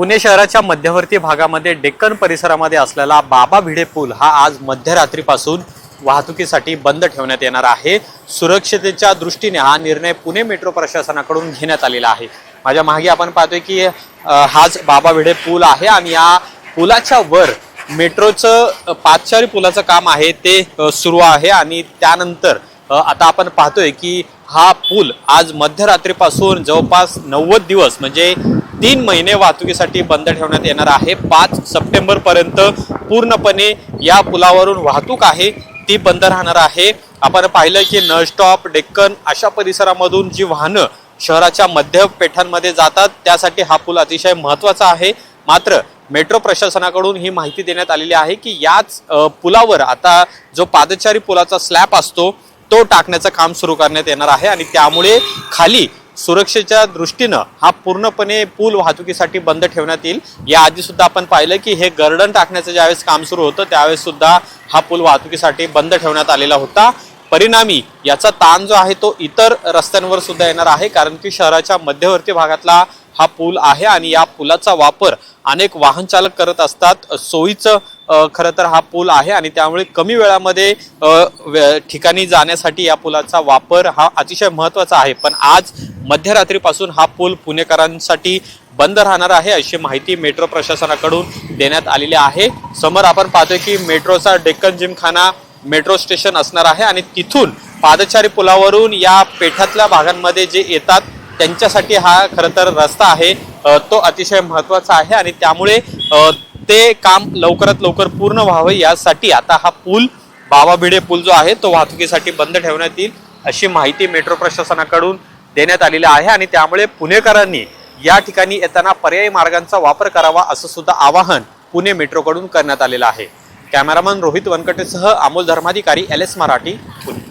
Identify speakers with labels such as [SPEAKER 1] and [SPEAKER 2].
[SPEAKER 1] पुणे शहराच्या मध्यवर्ती भागामध्ये डेक्कन परिसरामध्ये असलेला बाबा भिडे पूल हा आज मध्यरात्रीपासून वाहतुकीसाठी बंद ठेवण्यात येणार आहे। सुरक्षतेच्या दृष्टीने हा निर्णय पुणे मेट्रो प्रशासनाकडून घेण्यात आलेला आहे। माझ्या मागे आपण पाहतोय की हाच बाबा भिडे पूल आहे आणि या पुलाच्या वर मेट्रोचं पादचारी पुलाचं काम आहे ते सुरू आहे आणि त्यानंतर आता आपण पाहतोय की हा पूल आज मध्यरात्रीपासून जवळपास 90 दिवस म्हणजे 3 महिने वाहतुकीसाठी बंद ठेवण्यात येणार आहे। 5 सप्टेंबर पर्यंत पूर्णपणे या पुलावरून वाहतूक आहे ती बंद राहणार आहे। आपण पाहिलं की नळ स्टॉप डेक्कन अशा परिसरामधून जी वाहनं शहराच्या मध्य पेठांमध्ये जातात त्यासाठी हा पूल अतिशय महत्त्वाचा आहे। मात्र मेट्रो प्रशासनाकडून ही माहिती देण्यात आलेली आहे की याच पुलावर आता जो पादचारी पुलाचा स्लॅब असतो तो टाकण्याचं काम सुरू करण्यात येणार आहे आणि त्यामुळे खाली सुरक्षेच्या दृष्टीनं हा पूर्णपणे पूल वाहतुकीसाठी बंद ठेवण्यात येईल। या आधी सुद्धा आपण पाहिलं की हे गर्डन टाकण्याचं ज्यावेळेस काम सुरू होतं त्यावेळेस सुद्धा हा पूल वाहतुकीसाठी बंद ठेवण्यात आलेला होता। परिणामी याचा ताण जो आहे तो इतर रस्त्यांवर सुद्धा येणार आहे, कारण की शहराच्या मध्यवर्ती भागातला हा पूल आहे आणि या पुलाचा वापर अनेक वाहन चालक करत असतात। सोयीचं खरं तर हा पूल आहे आणि त्यामुळे कमी वेळामध्ये ठिकाणी जाण्यासाठी या पुलाचा वापर हा अतिशय महत्त्वाचा आहे। पण आज मध्यरात्रीपासून हा पूल पुणेकरांसाठी बंद राहणार आहे अशी माहिती मेट्रो प्रशासनाकडून देण्यात आलेली आहे। समोर आपण पाहतोय की मेट्रोचा डेक्कन जिमखाना मेट्रो स्टेशन असणार आहे आणि तिथून पादचारी पुलावरून या पेठातल्या भागांमध्ये जे येतात त्यांच्यासाठी हा खरं तर रस्ता आहे तो अतिशय महत्त्वाचा आहे आणि त्यामुळे ते काम लवकरात लवकर पूर्ण व्हावं यासाठी आता हा पूल बाबा भिडे पूल जो आहे तो वाहतुकीसाठी बंद ठेवण्यात येईल अशी माहिती मेट्रो प्रशासनाकडून देण्यात आलेली आहे आणि त्यामुळे पुणेकरांनी या ठिकाणी येताना पर्यायी मार्गांचा वापर करावा असं सुद्धा आवाहन पुणे मेट्रोकडून करण्यात आलेलं आहे। कॅमेरामन रोहित वनकटेसह अमोल धर्माधिकारी, LS मराठी, पुणे।